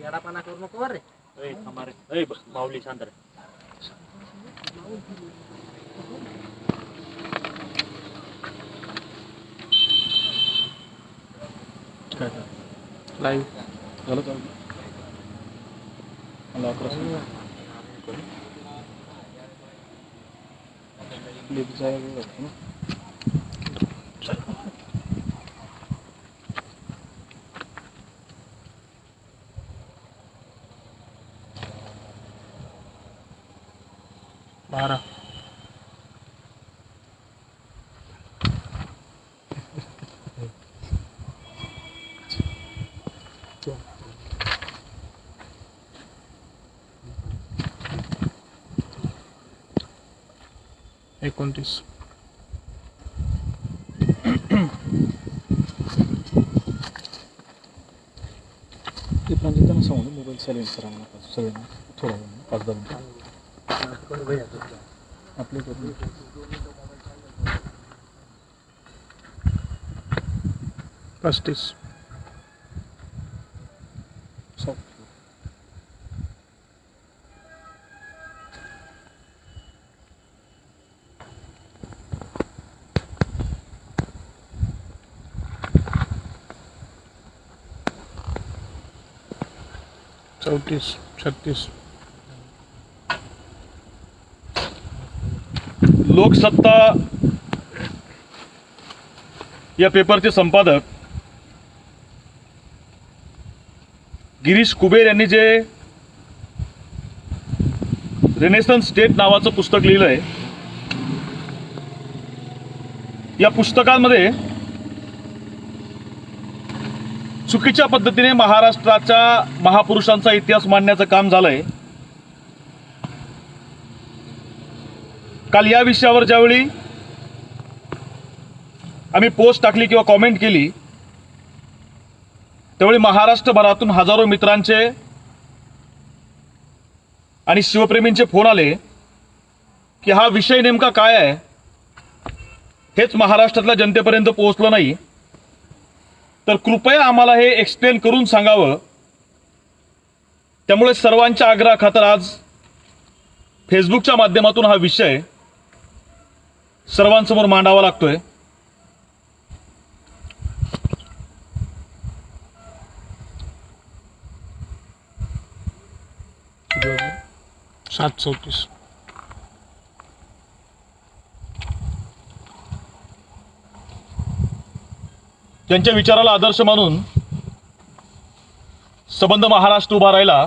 येडापणा करू नको रे. माऊली शांत रे. लाईव्ह झालं का? मला 11 लिफ्ट जायला लागतं ना. बारा एकोणतीस ते म्हणजे त्यांना सांगू मोबाईल सायलेंट करा मला सगळ्यांना थोडा वेळ 5-10 मिनिटं आपले करून 35 34 36 लोकसत्ता या पेपरचे संपादक गिरीश कुबेर यांनी जे रेनेसन्स स्टेट नावाचं पुस्तक लिहिलंय, या पुस्तकांमध्ये चुकीच्या पद्धतीने महाराष्ट्राच्या महापुरुषांचा इतिहास मांडण्याचं काम झालंय. काल या विषयावर ज्यावेळी आम्ही पोस्ट टाकली किंवा कॉमेंट केली त्यावेळी महाराष्ट्रभरातून हजारो मित्रांचे आणि शिवप्रेमींचे फोन आले की हा विषय नेमका काय आहे हेच महाराष्ट्रातल्या जनतेपर्यंत पोहोचलं नाही, तर कृपया आम्हाला हे एक्सप्लेन करून सांगावं. त्यामुळे सर्वांच्या आग्रहाखातर आज फेसबुकच्या माध्यमातून हा विषय सर्वांसमोर मांडावा लागतोय. सात 34 त्यांच्या विचाराला आदर्श मानून संबंध महाराष्ट्र उभा राहिला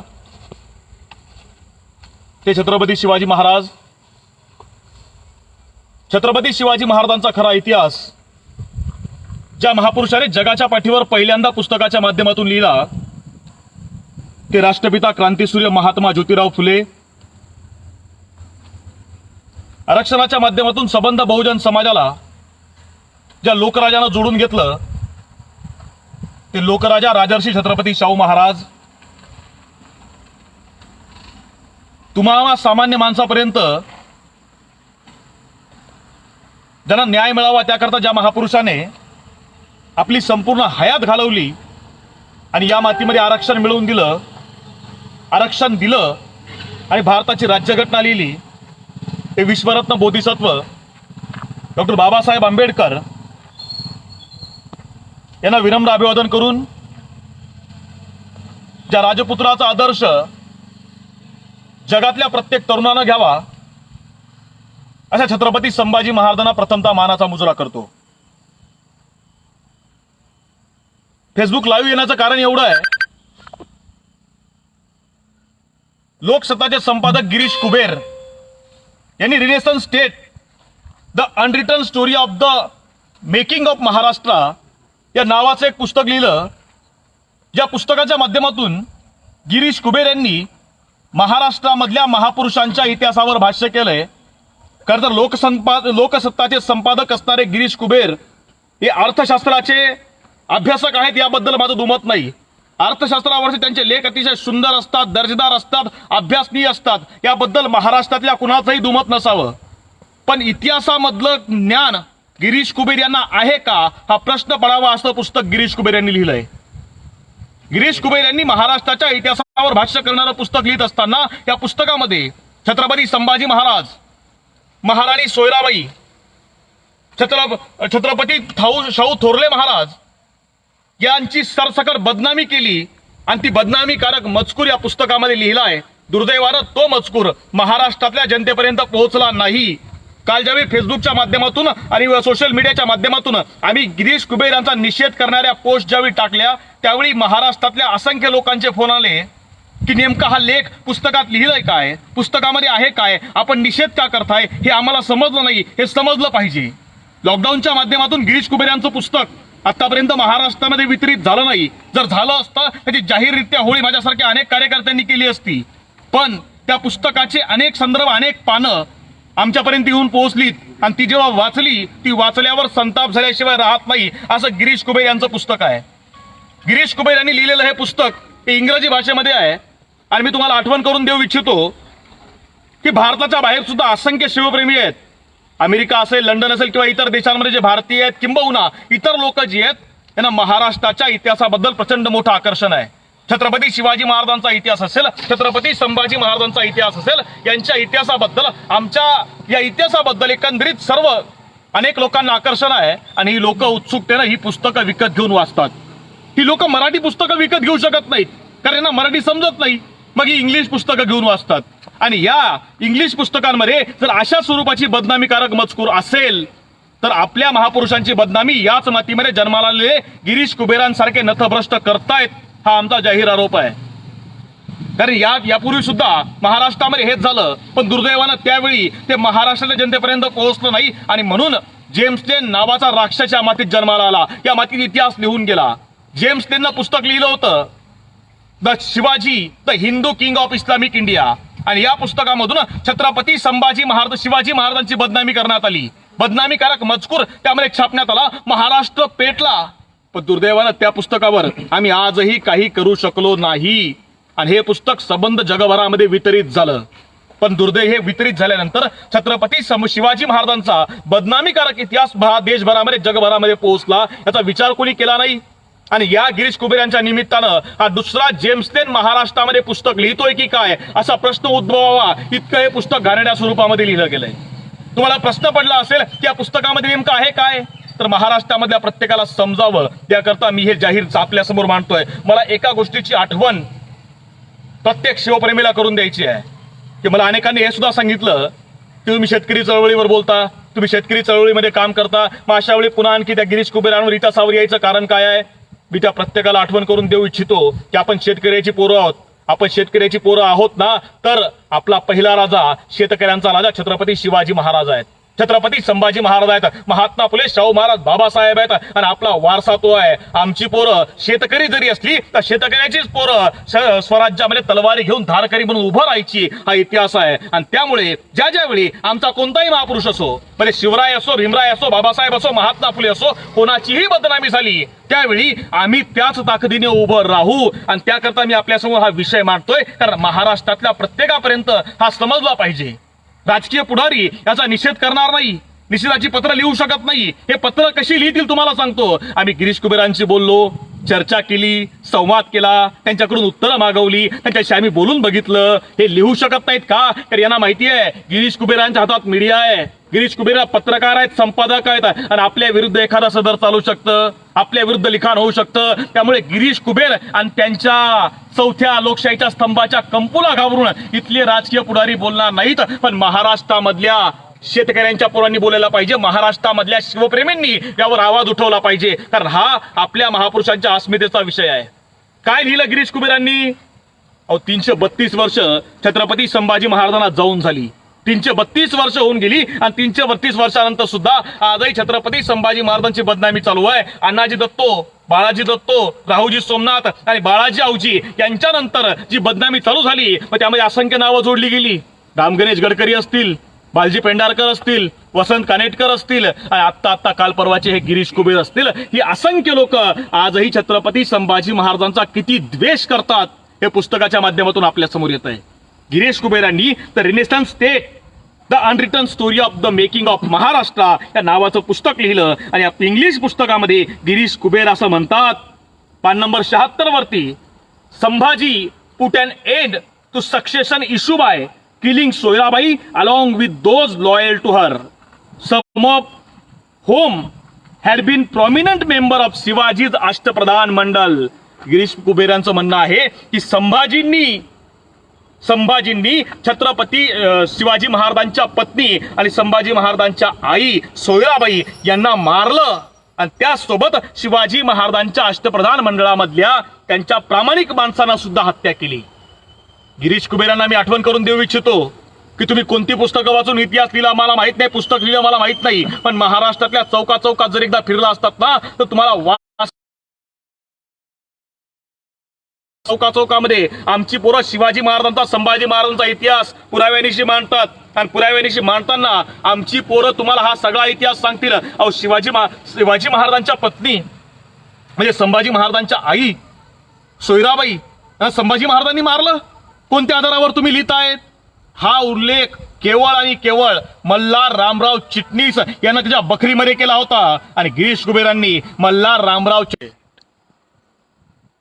ते छत्रपती शिवाजी महाराज. छत्रपती शिवाजी महाराजांचा खरा इतिहास ज्या महापुरुषाने जगाच्या पाठीवर पहिल्यांदा पुस्तकाच्या माध्यमातून लिहिला ते राष्ट्रपिता क्रांतीसूर्य महात्मा ज्योतिराव फुले. आरक्षणाच्या माध्यमातून संबंध बहुजन समाजाला ज्या लोकराजानं जोडून घेतलं ते लोकराजा राजर्षी छत्रपती शाहू महाराज. तुम्हाला सामान्य माणसापर्यंत ज्यांना न्याय मिळावा त्याकरता ज्या महापुरुषाने आपली संपूर्ण हयात घालवली आणि या मातीमध्ये आरक्षण मिळवून दिलं, आरक्षण दिलं आणि भारताची राज्यघटना लिहिली ते विश्वरत्न बोधिसत्व डॉक्टर बाबासाहेब आंबेडकर यांना विनम्र अभिवादन करून ज्या राजपुत्राचा आदर्श जगातल्या प्रत्येक तरुणानं घ्यावा अशा छत्रपती संभाजी महाराजांना प्रथमतः मानाचा मुजरा करतो. फेसबुक लाईव्ह येण्याचं कारण एवढं आहे, लोकसत्ताचे संपादक गिरीश कुबेर यांनी renaissance state the unwritten story of the making of Maharashtra या नावाचं एक पुस्तक लिहिलं. ज्या पुस्तकाच्या माध्यमातून गिरीश कुबेर यांनी महाराष्ट्रामधल्या महापुरुषांच्या इतिहासावर भाष्य केलंय. खरं तर लोकसत्ताचे संपादक असणारे गिरीश कुबेर हे अर्थशास्त्राचे अभ्यासक आहेत याबद्दल माझं दुमत नाही. अर्थशास्त्रावरचे त्यांचे लेख अतिशय सुंदर असतात, दर्जेदार असतात, अभ्यासनीय असतात, याबद्दल महाराष्ट्रातल्या कुणाचंही दुमत नसावं. पण इतिहासामधलं ज्ञान गिरीश कुबेर यांना आहे का हा प्रश्न पडावा असं पुस्तक गिरीश कुबेर यांनी लिहिलंय. गिरीश कुबेर यांनी महाराष्ट्राच्या इतिहासावर भाष्य करणारं पुस्तक लिहित असताना या पुस्तकामध्ये छत्रपती संभाजी महाराज, महाराणी सोयराबाई, छत्रपती शाहू थोरले महाराज यांची सरसकट बदनामी केली आणि ती बदनामीकारक मजकूर या पुस्तकामध्ये लिहिलाय. दुर्दैवानं तो मजकूर महाराष्ट्रातल्या जनतेपर्यंत पोहोचला नाही. काल ज्यावेळी फेसबुकच्या माध्यमातून आणि सोशल मीडियाच्या माध्यमातून आम्ही गिरीश कुबेर यांचा निषेध करणाऱ्या पोस्ट ज्यावेळी टाकल्या त्यावेळी महाराष्ट्रातल्या असंख्य लोकांचे फोन आले की नेमका हा लेख पुस्तकात लिहिलंय काय, पुस्तकामध्ये आहे काय, आपण निषेध का करताय, हे आम्हाला समजलं नाही, हे समजलं पाहिजे. लॉकडाऊनच्या माध्यमातून गिरीश कुबेर यांचं पुस्तक आतापर्यंत महाराष्ट्रामध्ये वितरित झालं नाही. जर झालं असतं त्याची जाहीररित्या होळी माझ्यासारख्या अनेक कार्यकर्त्यांनी केली असती. पण त्या पुस्तकाचे अनेक संदर्भ, अनेक पानं आमच्यापर्यंत येऊन पोहोचलीत आणि ती जेव्हा वाचली, ती वाचल्यावर संताप झाल्याशिवाय राहत नाही असं गिरीश कुबेर यांचं पुस्तक आहे. गिरीश कुबेर यांनी लिहिलेलं हे पुस्तक हे इंग्रजी भाषेमध्ये आहे. आणि मी तुम्हाला आठवण करून देऊ इच्छितो की भारताच्या बाहेर सुद्धा असंख्य शिवप्रेमी आहेत. अमेरिका असेल, लंडन असेल किंवा इतर देशांमध्ये जे भारतीय आहेत किंबहुना इतर लोक जी आहेत त्यांना महाराष्ट्राच्या इतिहासाबद्दल प्रचंड मोठं आकर्षण आहे. छत्रपती शिवाजी महाराजांचा इतिहास असेल, छत्रपती संभाजी महाराजांचा इतिहास असेल, यांच्या इतिहासाबद्दल, आमच्या या इतिहासाबद्दल एकंदरीत सर्व अनेक लोकांना आकर्षण आहे. आणि ही लोक उत्सुकतेनं ही पुस्तकं विकत घेऊन वाचतात. ही लोक मराठी पुस्तकं विकत घेऊ शकत नाहीत कारण यांना मराठी समजत नाही. मग ही इंग्लिश पुस्तकं घेऊन वाचतात. आणि या इंग्लिश पुस्तकांमध्ये जर अशा स्वरूपाची बदनामीकारक मजकूर असेल तर आपल्या महापुरुषांची बदनामी याच मातीमध्ये जन्माला आलेले गिरीश कुबेरांसारखे नथभ्रष्ट करतायत, हा आमचा जाहीर आरोप आहे. कारण यापूर्वी सुद्धा महाराष्ट्रामध्ये हेच झालं, पण दुर्दैवानं त्यावेळी ते महाराष्ट्राच्या जनतेपर्यंत पोहोचलं नाही. आणि म्हणून जेम्स लेन नावाचा राक्षस या मातीत जन्माला आला, या मातीत इतिहास लिहून गेला. जेम्स लेननं पुस्तक लिहिलं होतं the Shivaji, the Hindu king of Islamic India. आणि या पुस्तकामधून छत्रपती शिवाजी महाराजांची बदनामी करण्यात आली. बदनामीकारक मजकूर त्यामध्ये छापण्यात आला. महाराष्ट्र पेटला. पण दुर्दैवानं त्या पुस्तकावर आम्ही आजही काही करू शकलो नाही. आणि हे पुस्तक सबंध जगभरामध्ये वितरित झालं. पण दुर्दैव हे वितरित झाल्यानंतर छत्रपती शिवाजी महाराजांचा बदनामीकारक इतिहास देशभरामध्ये, जगभरामध्ये पोहोचला, याचा विचार कोणी केला नाही. आणि या गिरीश कुबेर यांच्या निमित्तानं हा दुसरा जेम्स लेन महाराष्ट्रामध्ये पुस्तक लिहितोय की काय असा प्रश्न उद्भवावा इतकं हे पुस्तक घाणेरड्या स्वरूपामध्ये लिहिलं गेलंय. तुम्हाला प्रश्न पडला असेल की या पुस्तकामध्ये नेमकं आहे काय, तर महाराष्ट्रामधल्या प्रत्येकाला समजावं त्याकरता मी हे जाहीर आपल्यासमोर मांडतोय. मला एका गोष्टीची आठवण प्रत्येक शिवप्रेमीला करून द्यायची आहे की मला अनेकांनी हे सुद्धा सांगितलं की तुम्ही शेतकरी चळवळीवर बोलता, तुम्ही शेतकरी चळवळीमध्ये काम करता, मग अशा वेळी पुन्हा आणखी त्या गिरीश कुबेरांवर रीता सावरी यायचं कारण काय आहे. मी त्या प्रत्येकाला आठवण करून देऊ इच्छितो की आपण शेतकऱ्याची पोरं आहोत. आपण शेतकऱ्याची पोरं आहोत ना, तर आपला पहिला राजा, शेतकऱ्यांचा राजा छत्रपती शिवाजी महाराज आहेत, छत्रपती संभाजी महाराज आहेत, महात्मा फुले शाहू महाराज बाबासाहेब आहेत. आणि आपला वारसा तो आहे. आमची पोरं शेतकरी जरी असली तर शेतकऱ्याचीच पोरं स्वराज्यामध्ये तलवारी घेऊन धारकरी म्हणून उभं राहायची, हा इतिहास आहे. आणि त्यामुळे ज्या ज्यावेळी आमचा कोणताही महापुरुष असो, म्हणजे शिवराय असो, भीमराय असो, बाबासाहेब असो, महात्मा फुले असो, कोणाचीही बदनामी झाली त्यावेळी आम्ही त्याच ताकदीने उभं राहू. आणि त्याकरता मी आपल्यासमोर हा विषय मांडतोय कारण महाराष्ट्रातल्या प्रत्येकापर्यंत हा समजला पाहिजे. राजकीय पुढारी याचा निषेध करणार नाही, निषेधाची पत्र लिहू शकत नाही. हे पत्र कशी लिहितील तुम्हाला सांगतो. आम्ही गिरीश कुबेरांशी बोललो, चर्चा केली, संवाद केला, त्यांच्याकडून उत्तरं मागवली, त्यांच्याशी आम्ही बोलून बघितलं. हे लिहू शकत नाहीत का, तर यांना माहिती आहे गिरीश कुबेरांच्या हातात मीडिया आहे, गिरीश कुबेर पत्रकार आहेत, संपादक आहेत आणि आपल्या विरुद्ध एखादा सदर चालू शकतं, आपल्या विरुद्ध लिखाण होऊ शकतं. त्यामुळे गिरीश कुबेर आणि त्यांच्या चौथ्या लोकशाहीच्या स्तंभाच्या कंपूला घाबरून इथले राजकीय पुढारी बोलणार नाहीत. पण महाराष्ट्रामधल्या शेतकऱ्यांच्या पोरांनी बोलायला पाहिजे, महाराष्ट्रामधल्या शिवप्रेमींनी यावर आवाज उठवला पाहिजे. कारण हा आपल्या महापुरुषांच्या अस्मितेचा विषय आहे. काय लिहिलं गिरीश कुबेरांनी. 332 वर्ष छत्रपती संभाजी महाराजांना जाऊन झाली. 332 वर्ष होऊन गेली आणि 332 वर्षानंतर सुद्धा आजही छत्रपती संभाजी महाराजांची बदनामी चालू आहे. अण्णाजी दत्तो, बाळाजी दत्तो, राहुजी सोमनाथ आणि बाळाजी आवजी यांच्यानंतर जी बदनामी चालू झाली, मग त्यामध्ये असंख्य नावं जोडली गेली. राम गणेश गडकरी असतील, बालजी पेंढारकर असतील, वसंत कानेटकर असतील, आणि आत्ता काल परवाचे हे गिरीश कुबेर असतील. ही असंख्य लोक आजही छत्रपती संभाजी महाराजांचा किती द्वेष करतात हे पुस्तकाच्या माध्यमातून आपल्या समोर येत आहे. गिरीश कुबेरांनी the renaissance state, the unwritten story of the making of Maharashtra या नावाचं पुस्तक लिहिलं आणि या इंग्लिश पुस्तकामध्ये गिरीश कुबेर असं म्हणतात, पान नंबर 76 वरती, Sambhaji put an end to succession issue by killing Soyarabai along with those loyal to her, some of whom had been prominent member of Shivaji's Ashtapradhan Mandal. Girish कुबेरांचं म्हणणं आहे की संभाजींनी छत्रपती शिवाजी महाराजांच्या पत्नी आणि संभाजी महाराजांच्या आई सोयराबाई यांना मारलं आणि त्याचसोबत शिवाजी महाराजांच्या अष्टप्रधान मंडळामधल्या त्यांच्या प्रामाणिक माणसांना सुद्धा हत्या केली. गिरीश कुबेरांना मी आठवण करून देऊ इच्छितो की तुम्ही कोणती पुस्तकं वाचून इतिहास लिहिला मला माहित नाही, पुस्तक लिहिलं मला माहित नाही, पण महाराष्ट्रातल्या चौकात जर एकदा फिरला असतात ना तर तुम्हाला चौकामध्ये आमची पोरं शिवाजी महाराजांचा संभाजी महाराजांचा इतिहास पुराव्यानिशी मांडतात आणि पुराव्यानिशी मांडताना आमची पोरं तुम्हाला हा सगळा इतिहास सांगतील. अहो शिवाजी महाराजांच्या पत्नी म्हणजे संभाजी महाराजांच्या आई सोयराबाई संभाजी महाराजांनी मारलं, कोणत्या आधारावर तुम्ही लिहितायत? हा उल्लेख केवळ आणि केवळ मल्हार रामराव चिटणीस यांना त्याच्या बखरीमध्ये केला होता आणि गिरीश कुबेरांनी मल्हार रामराव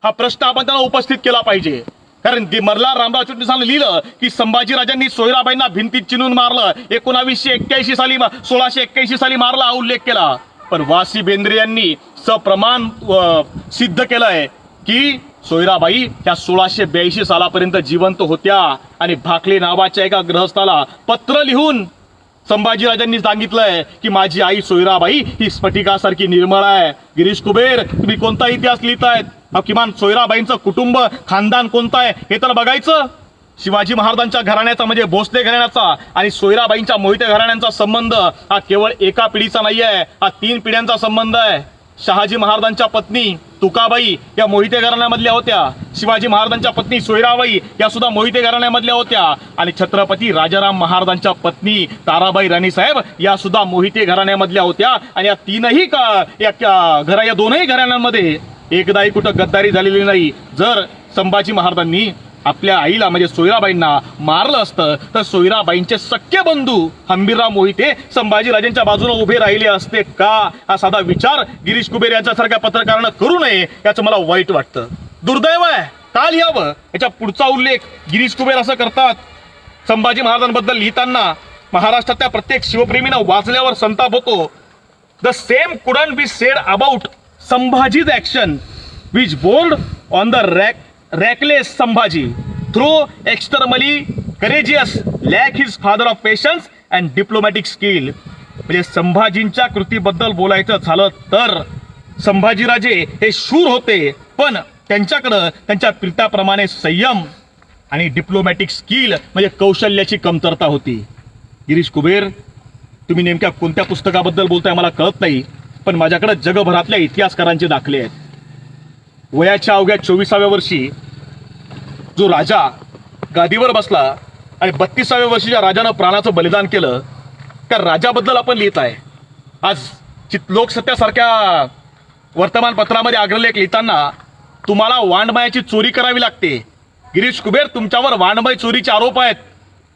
हा प्रश्न आपण त्यांना उपस्थित केला पाहिजे. कारण मल्हार रामराव चिटणीसांनी लिहिलं की संभाजीराजांनी सोयराबाईंना भिंतीत चिनून मारलं, 1981 साली 1681 साली मारला हा उल्लेख केला. पण वासी बेंद्रे यांनी सप्रमाण सिद्ध केलंय की सोयराबाई त्या 1682 सालापर्यंत जिवंत होत्या आणि भाकले नावाच्या एका गृहस्थाला पत्र लिहून संभाजीराजांनी सांगितलंय की माझी आई सोयराबाई ही स्फटिकासारखी निर्मळ आहे. गिरीश कुबेर तुम्ही कोणता इतिहास लिहितायत? किमान सोयराबाईंचं कुटुंब खानदान कोणतं आहे हे तर बघायचं. शिवाजी महाराजांच्या घराण्याचा म्हणजे भोसले घराण्याचा आणि सोयराबाईंच्या मोहिते घराण्यांचा संबंध हा केवळ एका पिढीचा नाही आहे, हा 3 पिढ्यांचा संबंध आहे. शहाजी महाराजांच्या पत्नी तुकाबाई या मोहिते घराण्यामधल्या होत्या, शिवाजी महाराजांच्या पत्नी सोयराबाई या सुद्धा मोहिते घराण्यामधल्या होत्या आणि छत्रपती राजाराम महाराजांच्या पत्नी ताराबाई राणीसाहेब या सुद्धा मोहिते घराण्यामधल्या होत्या. आणि या दोनही घराण्यांमध्ये एकदाही कुठं गद्दारी झालेली नाही. जर संभाजी महाराजांनी आपल्या आईला म्हणजे सोयराबाईंना मारलं असतं तर सोयराबाईंचे सख्खे बंधू हंबीरराव मोहिते संभाजीराजांच्या बाजूने उभे राहिले असते का? हा साधा विचार गिरीश कुबेर यांच्यासारख्या पत्रकारानं करू नये याचं मला वाईट वाटतं. दुर्दैव आहे, का लिहावं? याच्या पुढचा उल्लेख गिरीश कुबेर असं करतात, संभाजी महाराजांबद्दल लिहिताना महाराष्ट्रातल्या प्रत्येक शिवप्रेमीनं वाचल्यावर संताप होतो. The same couldn't be said about Sambhaji's action which bordered on the reckless Sambhaji through extremely courageous lack his father of patience and diplomatic skill. म्हणजे संभाजींच्या कृतीबद्दल बोलायचं झालं तर संभाजीराजे हे शूर होते, पण त्यांच्याकडं त्यांच्या पित्याप्रमाणे संयम आणि डिप्लोमॅटिक स्किल म्हणजे कौशल्याची कमतरता होती. गिरीश कुबेर तुम्ही नेमक्या कोणत्या पुस्तकाबद्दल बोलताय मला कळत नाही, पण माझ्याकडे जगभरातल्या इतिहासकारांचे दाखले आहेत. वयाच्या अवघ्या 24व्या वर्षी जो राजा गादीवर बसला आणि 32व्या वर्षी ज्या राजानं प्राणाचं बलिदान केलं त्या राजाबद्दल आपण लिहित आहे. आज लोकसत्यासारख्या वर्तमानपत्रामध्ये अग्रलेख लिहिताना तुम्हाला वाणमयाची चोरी करावी लागते. गिरीश कुबेर तुमच्यावर वाणमय चोरीचे आरोप आहेत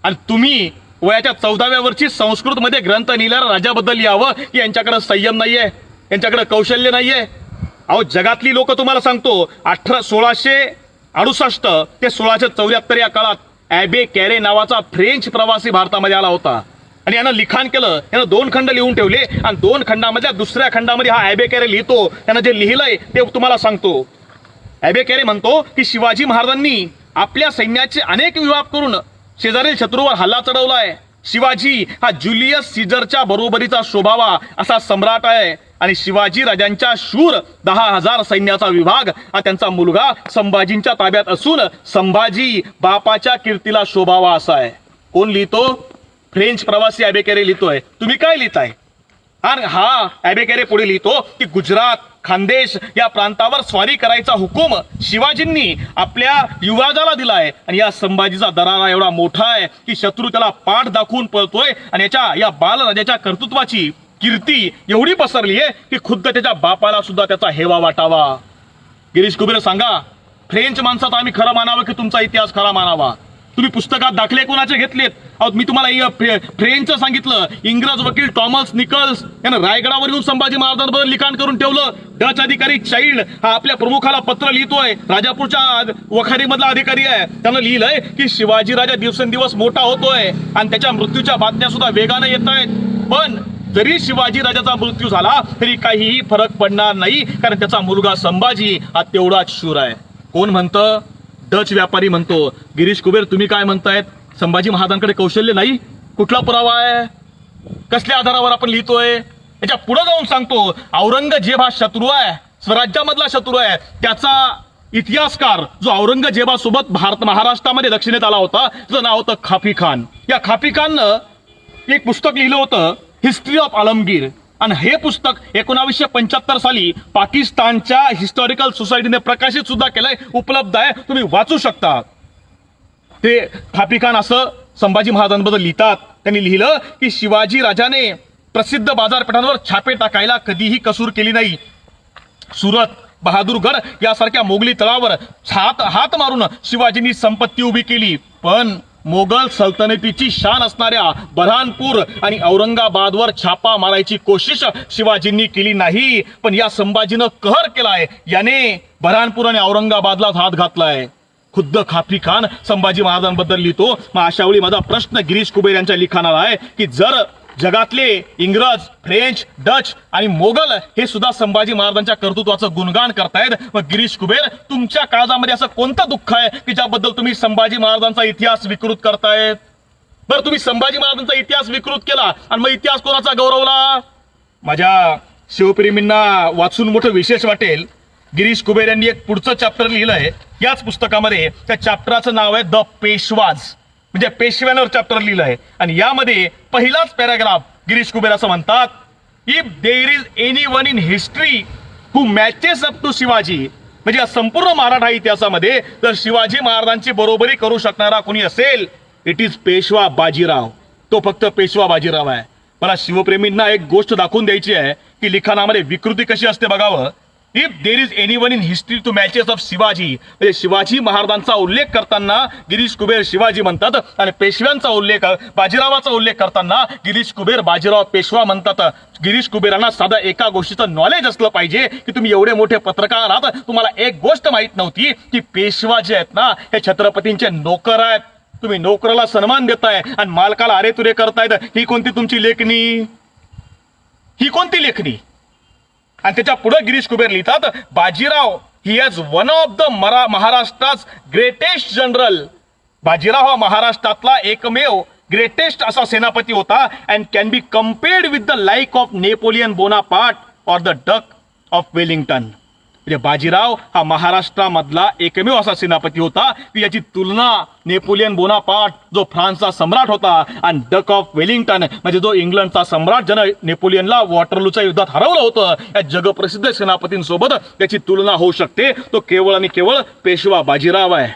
आणि तुम्ही वयाच्या 14व्या वर्षी संस्कृतमध्ये ग्रंथ लिहिल्यावर राजाबद्दल लिहावं की यांच्याकडे संयम नाहीये, यांच्याकडे कौशल्य नाहीये. अहो जगातली लोक तुम्हाला सांगतो 1668 ते 1674 या काळात ॲबे कॅरे नावाचा फ्रेंच प्रवासी भारतामध्ये आला होता आणि यानं लिखाण केलं. यानं 2 खंड लिहून ठेवले आणि 2 खंडामधल्या दुसऱ्या खंडामध्ये हा ॲबे कॅरे लिहितो. त्यानं जे लिहिलंय ते तुम्हाला सांगतो. ॲबे कॅरे म्हणतो की शिवाजी महाराजांनी आपल्या सैन्याचे अनेक विभाग करून शेजारील शत्रूवर हल्ला चढवलाय. शिवाजी हा जुलियस सीझरच्या बरोबरीचा शोभावा असा सम्राट आहे आणि शिवाजी राजांच्या शूर 10,000 सैन्याचा विभाग हा त्यांचा मुलगा संभाजींच्या ताब्यात असून संभाजी बापाच्या कीर्तीला शोभावा असा आहे. कोण लिहितो? फ्रेंच प्रवासी ॲबे कॅरे लिहितोय. तुम्ही काय लिहिताय? आणि हा ॲबे कॅरे पुढे लिहितो की गुजरात खानदेश या प्रांतावर स्वारी करायचा हुकूम शिवाजींनी आपल्या युवराजाला दिलाय आणि या संभाजीचा दरारा एवढा मोठा आहे की शत्रू त्याला पाठ दाखवून पळतोय आणि या बालराजाच्या कर्तृत्वाची कीर्ती एवढी पसरली आहे की खुद्द त्याच्या बापाला सुद्धा त्याचा हेवा वाटावा. गिरीश कुबेर सांगा, फ्रेंच माणसात आम्ही खरं मानावं की तुमचा इतिहास खरा मानावा? तुम्ही पुस्तकात दाखले कोणाचे घेतलेत? अहो, मी तुम्हाला फ्रेंचचं सांगितलं. इंग्रज वकील टॉमस निकल्स यानं रायगडावर येऊन संभाजी महाराजांबद्दल लिखाण करून ठेवलं. डच अधिकारी चाइल्ड हा आपल्या प्रमुखाला पत्र लिहितोय. राजापूरच्या वखारीमधला अधिकारी आहे. त्यानं लिहिलंय की शिवाजी राजा दिवसेंदिवस मोठा होतोय आणि त्याच्या मृत्यूच्या बातम्या सुद्धा वेगाने येत आहेत. पण जरी शिवाजी राजाचा मृत्यू झाला तरी काहीही फरक पडणार नाही, कारण त्याचा मुलगा संभाजी हा तेवढाच शूर आहे. कोण म्हणतं? डच व्यापारी म्हणतो. गिरीश कुबेर, तुम्ही काय म्हणतायत? संभाजी महाराजांकडे कौशल्य नाही? कुठला पुरावा आहे? कसल्या आधारावर आपण लिहितोय? याच्या पुढे जाऊन सांगतो, औरंगजेब हा शत्रू आहे, स्वराज्यामधला शत्रू आहे. त्याचा इतिहासकार जो औरंगजेबासोबत महाराष्ट्रामध्ये दक्षिणेत आला होता, त्याचं नाव होतं खाफी खान. या खाफी खाननं एक पुस्तक लिहिलं होतं, हिस्ट्री ऑफ आलमगीर. आणि हे पुस्तक 1975 साली पाकिस्तानच्या हिस्टॉरिकल सोसायटीने प्रकाशित सुद्धा केलंय, उपलब्ध आहे, तुम्ही वाचू शकता. ते खाफी खान असं संभाजी महाराजांबद्दल लिहितात. त्यांनी लिहिलं की शिवाजी राजाने प्रसिद्ध बाजारपेठांवर छापे टाकायला कधीही कसूर केली नाही. सुरत, बहादूरगड यासारख्या मोगली तळावर हात मारून शिवाजींनी संपत्ती उभी केली. पण मोगल सल्तनतीची शान असणाऱ्या बऱ्हाणपूर आणि औरंगाबादवर छापा मारायची कोशिश शिवाजींनी केली नाही. पण या संभाजीनं कहर केलाय. याने बऱ्हाणपूर आणि औरंगाबादला हात घातलाय. खुद्द खाफी खान संभाजी महाराजांबद्दल लिहितो. मग अशा वेळी माझा प्रश्न गिरीश कुबेर यांच्या लिखाणाला आहे की जर जगातले इंग्रज, फ्रेंच, डच आणि मोगल हे सुद्धा संभाजी महाराजांच्या कर्तृत्वाचं गुणगान करतायत, मग गिरीश कुबेर, तुमच्या काळामध्ये असं कोणतं दुःख आहे की ज्याबद्दल तुम्ही संभाजी महाराजांचा इतिहास विकृत करतायत? बरं, तुम्ही संभाजी महाराजांचा इतिहास विकृत केला आणि मग इतिहास कोणाचा गौरवला? माझ्या शिवप्रेमींना वाचून मोठं विशेष वाटेल, गिरीश कुबेर यांनी एक पुढचं चॅप्टर लिहिलंय याच पुस्तकामध्ये. त्या चॅप्टरचं नाव आहे द पेशवाज, म्हणजे पेशव्यांवर चॅप्टर लिहिलं आहे. आणि यामध्ये पहिलाच पॅराग्राफ गिरीश कुबेर असं म्हणतात, if there is anyone in history who matches up to Shivaji, म्हणजे या संपूर्ण मराठा इतिहासामध्ये जर शिवाजी महाराजांची बरोबरी करू शकणारा कोणी असेल, इट इज पेशवा बाजीराव. तो फक्त पेशवा बाजीराव आहे. मला शिवप्रेमींना एक गोष्ट दाखवून द्यायची आहे की लिखाणामध्ये विकृती कशी असते बघावं. If there is anyone in history to matches of Shivaji, म्हणजे शिवाजी महाराजांचा उल्लेख करताना गिरीश कुबेर शिवाजी म्हणतात आणि पेशव्यांचा उल्लेख, बाजीरावाचा उल्लेख करताना गिरीश कुबेर बाजीराव पेशवा म्हणतात. गिरीश कुबेरांना साधा एका गोष्टीचं नॉलेज असलं पाहिजे की तुम्ही एवढे मोठे पत्रकार आहात, तुम्हाला एक गोष्ट माहित नव्हती की पेशवा जे आहेत ना हे छत्रपतींचे नोकर आहेत. तुम्ही नोकराला सन्मान देताय आणि मालकाला अरे तुरे करतायत. ही कोणती तुमची लेखणी? ही कोणती लेखणी? आणि त्याच्या पुढे गिरीश कुबेर लिहितात, Bajirao he is one of the महाराष्ट्राच ग्रेटेस्ट जनरल. बाजीराव हा महाराष्ट्रातला एकमेव ग्रेटेस्ट असा सेनापती होता. And can be compared with the like of Napoleon Bonaparte or the Duke of Wellington. म्हणजे बाजीराव हा महाराष्ट्रामधला एकमेव असा सेनापती होता की याची तुलना नेपोलियन बोनापार्ट जो फ्रान्सचा सम्राट होता आणि डक ऑफ वेलिंग्टन म्हणजे जो इंग्लंडचा सम्राट ज्यानं नेपोलियनला वॉटरलूच्या युद्धात हरवलं होतं, या जगप्रसिद्ध सेनापतींसोबत त्याची तुलना होऊ शकते. तो केवळ आणि केवळ पेशवा बाजीराव आहे.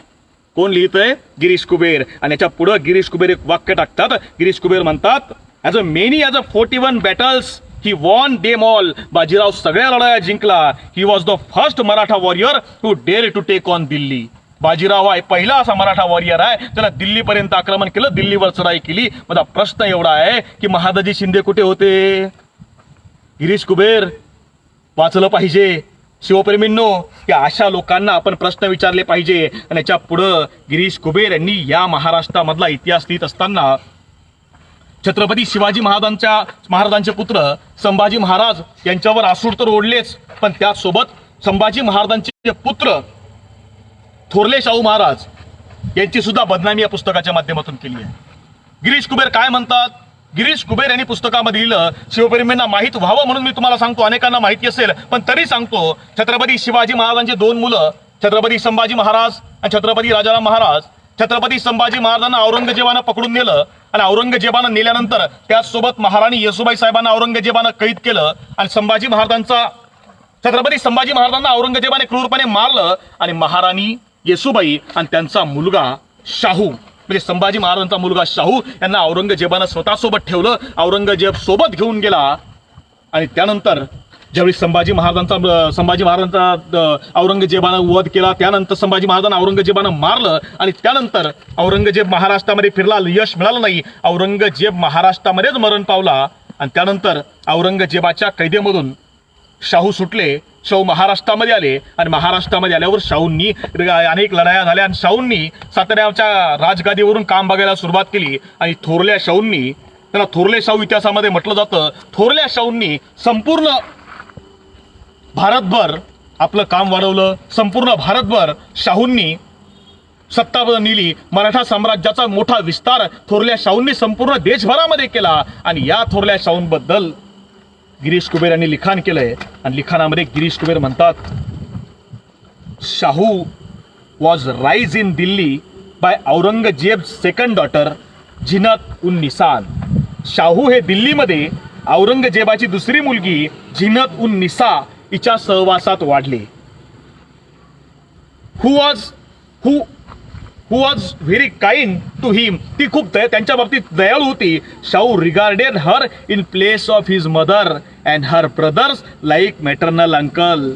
कोण लिहितंय? गिरीश कुबेर. आणि याच्या पुढे गिरीश कुबेर एक वाक्य टाकतात. गिरीश कुबेर म्हणतात, as a 41 battles he won them all. Bajirao सगळ्या लढाया जिंकला. He was the first Maratha warrior who dare to take on Delhi. Bajirao हा पहिला असा मराठा वॉरियर आहे त्याला दिल्लीपर्यंत आक्रमण केलं, दिल्लीवर चढाई केली. माझा प्रश्न एवढा आहे की महादाजी शिंदे कुठे होते? गिरीश कुबेर वाचलं पाहिजे. शिवप्रेमींनो, या अशा लोकांना आपण प्रश्न विचारले पाहिजे. आणि याच्या पुढं गिरीश कुबेर यांनी या महाराष्ट्रामधला इतिहास लिहित असताना छत्रपती शिवाजी महाराजांचे पुत्र संभाजी महाराज यांच्यावर आसूड तर ओढलेच, पण त्याचसोबत संभाजी महाराजांचे पुत्र थोरले शाहू महाराज यांची सुद्धा बदनामी या पुस्तकाच्या माध्यमातून केली आहे. गिरीश कुबेर काय म्हणतात? गिरीश कुबेर यांनी पुस्तकामध्ये लिहिलं, शिवप्रेमींना माहीत व्हावं म्हणून मी तुम्हाला सांगतो, अनेकांना माहिती असेल पण तरी सांगतो. छत्रपती शिवाजी महाराजांचे 2 मुलं, छत्रपती संभाजी महाराज आणि छत्रपती राजाराम महाराज. छत्रपती संभाजी महाराजांना औरंगजेबानं पकडून नेलं आणि औरंगजेबानं नेल्यानंतर त्याचसोबत महाराणी येसुबाई साहेबांना औरंगजेबानं कैद केलं आणि छत्रपती संभाजी महाराजांना औरंगजेबाने क्रूरपणे मारलं आणि महाराणी येसुबाई आणि त्यांचा मुलगा शाहू म्हणजे संभाजी महाराजांचा मुलगा शाहू यांना औरंगजेबानं स्वतःसोबत ठेवलं. औरंगजेब सोबत घेऊन गेला आणि त्यानंतर ज्यावेळी संभाजी महाराजांचा औरंगजेबानं वध केला, त्यानंतर संभाजी महाराजांना औरंगजेबानं मारलं आणि त्यानंतर औरंगजेब महाराष्ट्रामध्ये फिरला, यश मिळालं नाही, औरंगजेब महाराष्ट्रामध्येच मरण पावला आणि त्यानंतर औरंगजेबाच्या कैदेमधून शाहू सुटले, शाहू महाराष्ट्रामध्ये आले आणि महाराष्ट्रामध्ये आल्यावर शाहूंनी अनेक लढाया झाल्या आणि शाहूंनी साताऱ्याच्या राजगादीवरून काम बघायला सुरुवात केली आणि थोरल्या शाहूंनी, त्याला थोरले शाहू इतिहासामध्ये म्हटलं जातं, थोरल्या शाहूंनी संपूर्ण भारतभर आपलं काम वाढवलं, संपूर्ण भारतभर शाहूंनी सत्ता नेली, मराठा साम्राज्याचा मोठा विस्तार थोरल्या शाहूंनी संपूर्ण देशभरामध्ये केला आणि या थोरल्या शाहूंबद्दल गिरीश कुबेर यांनी लिखाण केलंय आणि लिखाणामध्ये गिरीश कुबेर म्हणतात, Shahu was raised in Delhi by Aurangzeb second daughter Zinat un Nissa. Shahu हे दिल्लीमध्ये औरंगजेबाची दुसरी मुलगी झिनत उन निसा हिच्या सहवासात वाढले. हु वॉज व्हेरी काइंड टू हिम. ती खूप त्यांच्या बाबतीत दयाळू होती. Shahu regarded her in place of his mother and her brothers like maternal uncle.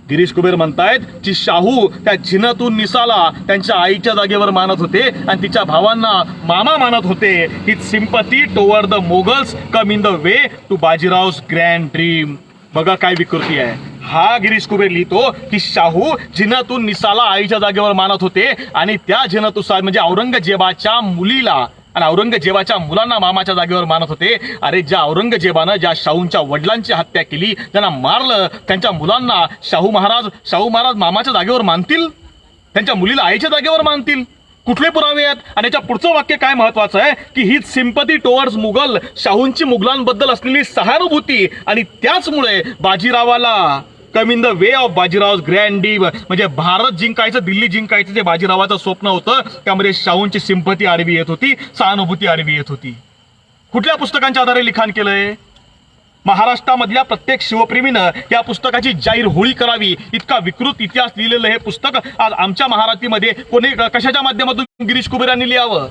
Girish Kuber म्हणतायत की शाहू त्या झिनतून निसाला त्यांच्या आईच्या जागेवर मानत होते आणि तिच्या भावांना मामा मानत होते. His sympathy toward the Moguls come in the way to Bajirao's grand dream. बघा काय विकृती आहे. हा गिरीश कुबेर लिहितो की शाहू झिनतून निसाला आईच्या जागेवर मानत होते आणि त्या झिनतुसार म्हणजे औरंगजेबाच्या मुलीला आणि औरंगजेबाच्या मुलांना मामाच्या जागेवर मानत होते. अरे ज्या औरंगजेबानं ज्या शाहूंच्या वडिलांची हत्या केली, ज्यांना मारलं, त्यांच्या मुलांना शाहू महाराज मामाच्या जागेवर मानतील, त्यांच्या मुलीला आईच्या जागेवर मानतील? कुठले पुरावे आहेत? आणि याच्या पुढचं वाक्य काय महत्वाचं आहे की ही सिम्पथी टुवर्ड्स मुघल, शाहूंची मुघलांबद्दल असलेली सहानुभूती आणि त्याचमुळे बाजीरावाला come in the way of Bajirao's grand dream म्हणजे भारत जिंकायचं, दिल्ली जिंकायचं जे बाजीरावाचं स्वप्न होतं त्यामध्ये शाहूंची सिम्पथी आडवी येत होती, सहानुभूती आडवी येत होती. कुठल्या पुस्तकांच्या आधारे लिखाण केलंय? महाराष्ट्रामधल्या प्रत्येक शिवप्रेमीनं या पुस्तकाची जाहीर होळी करावी इतका विकृत इतिहास लिहिलेलं हे पुस्तक आज आमच्या महाराष्ट्रामध्ये कोणी कशाच्या माध्यमातून गिरीश कुबेर यांनी लिहावं?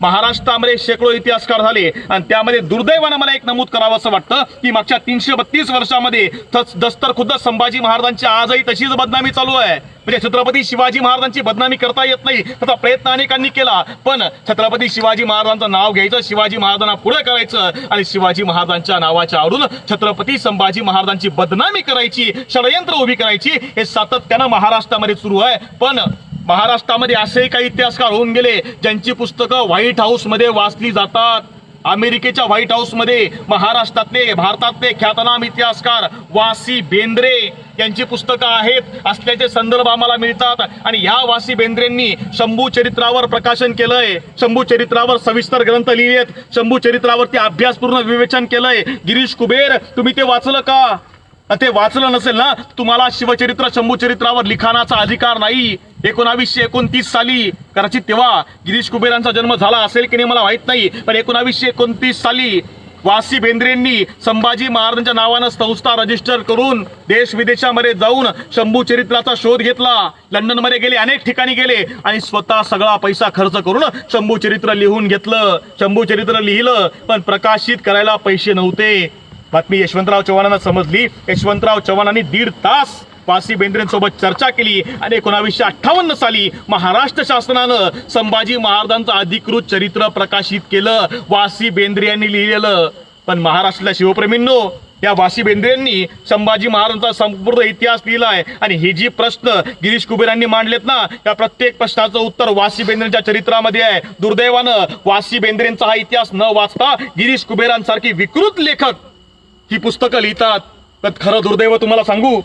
महाराष्ट्रामध्ये शेकडो इतिहासकार झाले आणि त्यामध्ये दुर्दैवानं मला एक नमूद करावं असं वाटतं की मागच्या 332 वर्षामध्ये दस्तर खुद्द संभाजी महाराजांची आजही तशीच बदनामी चालू आहे. म्हणजे छत्रपती शिवाजी महाराजांची बदनामी करता येत नाही त्याचा प्रयत्न अनेकांनी केला, पण छत्रपती शिवाजी महाराजांचं नाव घ्यायचं, शिवाजी महाराजांना पुढे करायचं आणि शिवाजी महाराजांच्या नावाच्या आडून छत्रपती संभाजी महाराजांची बदनामी करायची, षडयंत्र उभी करायची हे सातत्यानं महाराष्ट्रामध्ये सुरू आहे. पण महाराष्ट्रामध्ये असे काही इतिहासकार होऊन गेले ज्यांची पुस्तकं व्हाईट हाऊसमध्ये वाचली जातात. अमेरिकेच्या व्हाईट हाऊसमध्ये महाराष्ट्रातले, भारतातले ख्यातनाम इतिहासकार वासी बेंद्रे यांची पुस्तकं आहेत असल्याचे संदर्भ आम्हाला मिळतात. आणि ह्या वासी बेंद्रेंनी शंभू चरित्रावर प्रकाशन केलंय, शंभू चरित्रावर सविस्तर ग्रंथ लिहिलेत, शंभू चरित्रावरती अभ्यासपूर्ण विवेचन केलंय. गिरीश कुबेर तुम्ही ते वाचलं का? ते वाचलं नसेल ना, तुम्हाला शिवचरित्र शंभू चरित्रावर लिखाणाचा अधिकार नाही. 1929 साली कदाचित तेव्हा गिरीश कुबेर यांचा जन्म झाला असेल की नाही मला माहित नाही, पण 1929 साली वासी बेंद्रेंनी संभाजी महाराजांच्या नावानं संस्था रजिस्टर करून देश विदेशामध्ये जाऊन शंभू चरित्राचा शोध घेतला. लंडनमध्ये गेले, अनेक ठिकाणी गेले आणि स्वतः सगळा पैसा खर्च करून शंभू चरित्र लिहून घेतलं. शंभू चरित्र लिहिलं पण प्रकाशित करायला पैसे नव्हते. बातमी यशवंतराव चव्हाणांना समजली. यशवंतराव चव्हाणांनी 1.5 तास वासी बेंद्रेंसोबत चर्चा केली आणि 1958 साली महाराष्ट्र शासनानं संभाजी महाराजांचं अधिकृत चरित्र प्रकाशित केलं, वासी बेंद्रे यांनी लिहिलेलं. पण महाराष्ट्रातल्या शिवप्रेमींनो, या वासी बेंद्रेंनी संभाजी महाराजांचा संपूर्ण इतिहास लिहिलाय आणि हे जी प्रश्न गिरीश कुबेरांनी मांडलेत ना, या प्रत्येक प्रश्नाचं उत्तर वासी बेंद्रेंच्या चरित्रामध्ये आहे. दुर्दैवानं वासी बेंद्रेंचा हा इतिहास न वाचता गिरीश कुबेरांसारखी विकृत लेखक ही पुस्तकं लिहितात. तर खरं दुर्दैव तुम्हाला सांगू,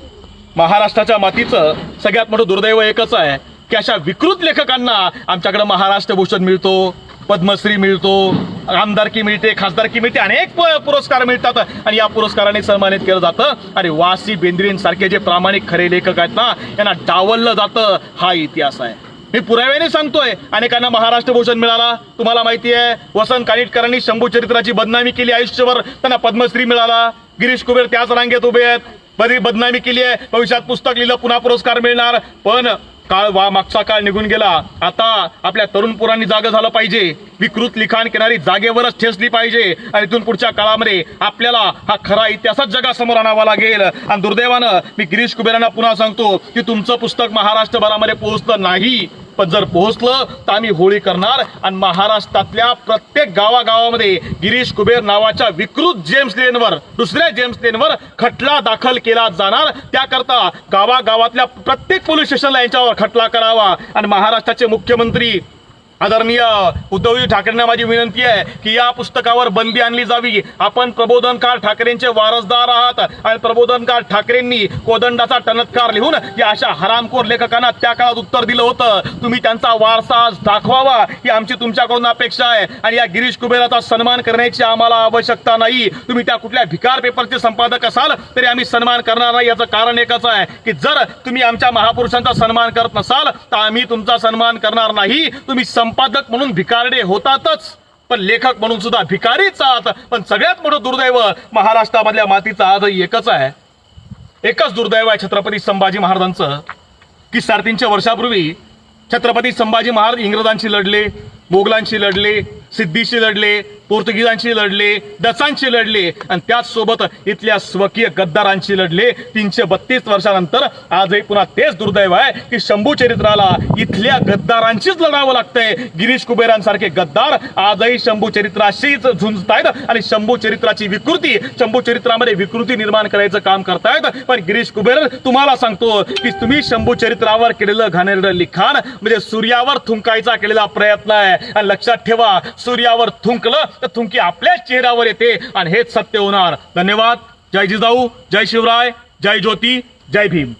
महाराष्ट्राच्या मातीचं सगळ्यात मोठं दुर्दैव एकच आहे की अशा विकृत लेखकांना आमच्याकडे महाराष्ट्र भूषण मिळतो, पद्मश्री मिळतो, आमदारकी मिळते, खासदारकी मिळते, अनेक पुरस्कार मिळतात आणि या पुरस्काराने सन्मानित केलं जातं. आणि वासी बेंद्रेंसारखे जे प्रामाणिक खरे लेखक आहेत ना, यांना डावललं जातं. हा इतिहास आहे. मी पुराव्याने सांगतोय. अनेकांना महाराष्ट्र भूषण मिळाला. तुम्हाला माहिती आहे वसंत कानिटकरांनी शंभू चरित्राची बदनामी केली आयुष्यभर, त्यांना पद्मश्री मिळाला. गिरीश कुबेर त्याच रांगेत उभे आहेत. बरी बदनामी केली आहे, भविष्यात पुस्तक लिहिलं पुन्हा पुरस्कार मिळणार. पण मागचा काळ निघून गेला. आता आपल्या तरुण पोरांनी जागं झालं पाहिजे. विकृत लिखाण करणारी जागेवरच ठेचली पाहिजे आणि इथून पुढच्या काळामध्ये आपल्याला हा खरा इतिहासच जगासमोर आणावा लागेल. आणि दुर्दैवानं मी गिरीश कुबेरांना पुन्हा सांगतो की तुमचं पुस्तक महाराष्ट्रभरामध्ये पोहोचलं नाही, पण जर पोहोचलं तर आम्ही होळी करणार आणि महाराष्ट्रातल्या प्रत्येक गावागावामध्ये गिरीश कुबेर नावाच्या विकृत जेम्स लेनवर, दुसऱ्या जेम्स लेनवर खटला दाखल केला जाणार. त्याकरता गावागावातल्या प्रत्येक पोलीस स्टेशनला यांच्यावर खटला करावा. आणि महाराष्ट्राचे मुख्यमंत्री आदरणीय उद्धवजी ठाकरेंना माझी विनंती आहे की या पुस्तकावर बंदी आणली जावी. आपण प्रबोधनकार ठाकरेंचे वारसदार आहात आणि प्रबोधनकार ठाकरेंनी कोदंडाचा टणत्कार लिहून या अशा हरामखोर लेखकांना त्या काळात उत्तर दिलं होतं. तुम्ही त्यांचा वारसा आज दाखवावा ही आमची तुमच्याकडून अपेक्षा आहे. आणि या गिरीश कुबेराचा सन्मान करण्याची आम्हाला आवश्यकता नाही. तुम्ही त्या कुठल्या भिकार पेपरचे संपादक असाल तरी आम्ही सन्मान करणार नाही. याचं कारण एकच आहे की जर तुम्ही आमच्या महापुरुषांचा सन्मान करत नसाल तर आम्ही तुमचा सन्मान करणार नाही. तुम्ही संपादक म्हणून भिकारडे होतातच, पण लेखक म्हणून सुद्धा भिकारीच आहात. पण सगळ्यात मोठं दुर्दैव महाराष्ट्रामधल्या मातीचं आजही एकच आहे, एकच दुर्दैव आहे छत्रपती संभाजी महाराजांचं की 350 वर्षापूर्वी छत्रपती संभाजी महाराज इंग्रजांशी लढले, मोगलांशी लढले, सिद्धीशी लढले, पोर्तुगीजांशी लढले, डचांशी लढले आणि त्याचसोबत इथल्या स्वकीय गद्दारांशी लढले. 332 वर्षानंतर आजही पुन्हा तेच दुर्दैव आहे की शंभू चरित्राला इथल्या गद्दारांशीच लढावं लागतंय. गिरीश कुबेरांसारखे गद्दार आजही शंभू चरित्राशीच झुंजतायत आणि शंभू चरित्राची विकृती, शंभू चरित्रामध्ये विकृती निर्माण करायचं काम करतायत. पण गिरीश कुबेर तुम्हाला सांगतो की तुम्ही शंभू चरित्रावर केलेलं घाणेरडं लिखाण म्हणजे सूर्यावर थुंकायचा केलेला प्रयत्न आहे. आणि लक्षात ठेवा, सूर्यावर थुंकलं तर थुंकी आपल्याच चेहऱ्यावर येते आणि हेच सत्य होणार. धन्यवाद. जय जिजाऊ, जय शिवराय, जय ज्योती, जय भीम.